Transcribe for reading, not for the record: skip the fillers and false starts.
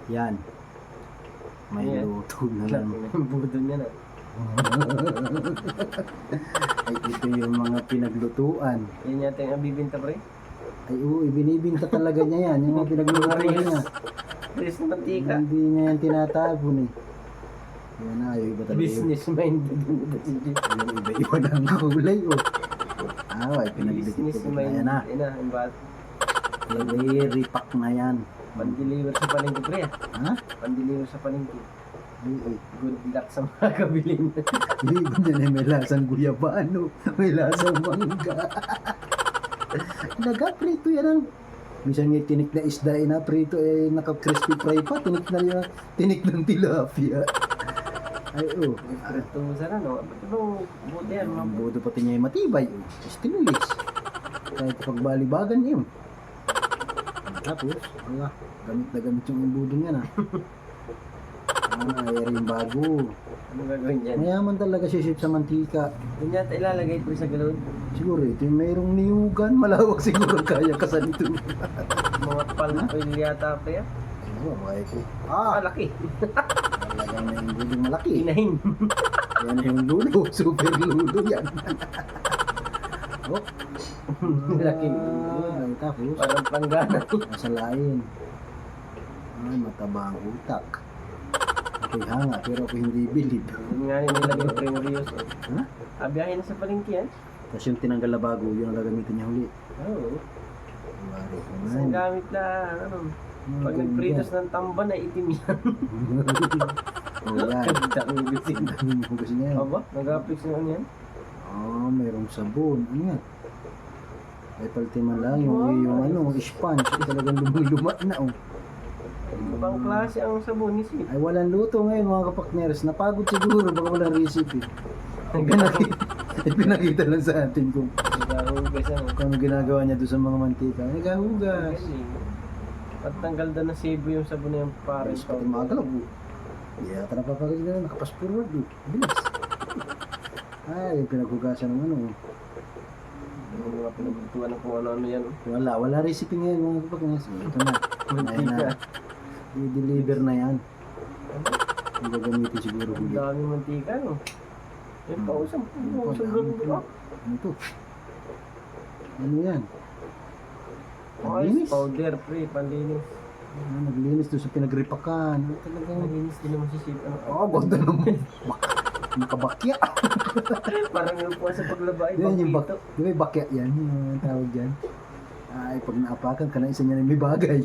Yan. May Ayan. luto na lang. Yung budo niya na. Ay, ito yung mga pinaglutuan. Yan yata yung abibinta pre. Ay, oo, ibinibinta talaga niya yan. Yung mga pinaglutuan niya. Business na mantika. Hindi niya yan tinatapon eh. Yan na, yung iba talaga. Business minded. Yung iba-iba na ang kulay oh. Ay, pinagbigit Business ko na yan na. minded. Yan na, yung bat. Repack na yan. Pandeliver sa palengke pre. Ha? Pandeliver sa palengke. Ay, ay. Good luck sa mga kabilin. Hindi niya na may lasang guyabano. May lasang mangga. Nag-prito yan ang... Minsan nga tinik na isda na prito eh naka-crispy fry pa. Tinik ng tilapia. Ay oh. Ito sana no. Ba't ito buti yan? Ang budo pati niya yung matibay. Stinulis. Kahit pagbalibagan yun. Tapos, wala. Gamit na gamit yung budo niya na. Ay rin bago. Ano gagawin dyan? Mayaman talaga si Chef sa mantika. Yun yata ilalagay pre sa galon. Siguro ito yung mayroong niyugan. Malawak siguro kaya kasan ito. Mga palpil yata pre. Oo, makaya ko. Laki. Talagang may budong malaki. Inahin. Yan yung lulo. Super lulo yan. Oh. Laki. Ay, tapos, Parang planggana. nasa lain. Ay, mataba ang utak. Ako'y hanga, pero ako hindi bilib. Yun nga nilagay pre mo Rios. Ha? Abiyahin na sa palengke yan. Tapos yung tinanggal na bago, yun ang gagamitin niya huli. Oo. Wari ko Isang gamit na ano. Pag nagpritos ng tamban ay itim yan. Oh, yan. Ganda ang ubisin. Ang hugas niya yan. Aba, nag-apix na yan. Oh, mayroong sabon. Ano yan? Ay, paltiman lang yung ano, sponge. Talagang lumuluma na, oh. Ibang klase ang sabon ni Sip. Ay, walang luto ngayon, mga kapakners. Napagod siguro, baka walang recipe. Pinakita lang sa atin kung Nagahugas ano. ano ginagawa niya doon sa mga mantika. Nagahugas. Galing. At tanggal daw na sebo yung sabon na yung pare. Ayos pati mga galap, oh. Hindi yata napapagod na, nakapass forward, oh. Bilis. Ay, yung pinaghugasan ng ano. Yung mga pinagbutuan ng kung ano-ano yan. Wala recipe ngayon, mga kapakners. Ito na. Ayan na. Mantika. I-deliver na yan. Ang gagamitin siguro Ang huli. daming mantika no. Yung pausang. Pausang ganun ba? Ano to? Ano yan? Ice Naglinis? powder pre, panlinis. Naglinis doon sa pinagripakan. Ano talagang... Panlinis din naman si Sip. Ano? Oo, ganda naman. Nakabakya. Parang yung po sa paglaba ay Yan yung bakito. Di ba yung bakya yan? Yung tawag dyan. Ay, pag naapakan ka na isa niya na may bagay.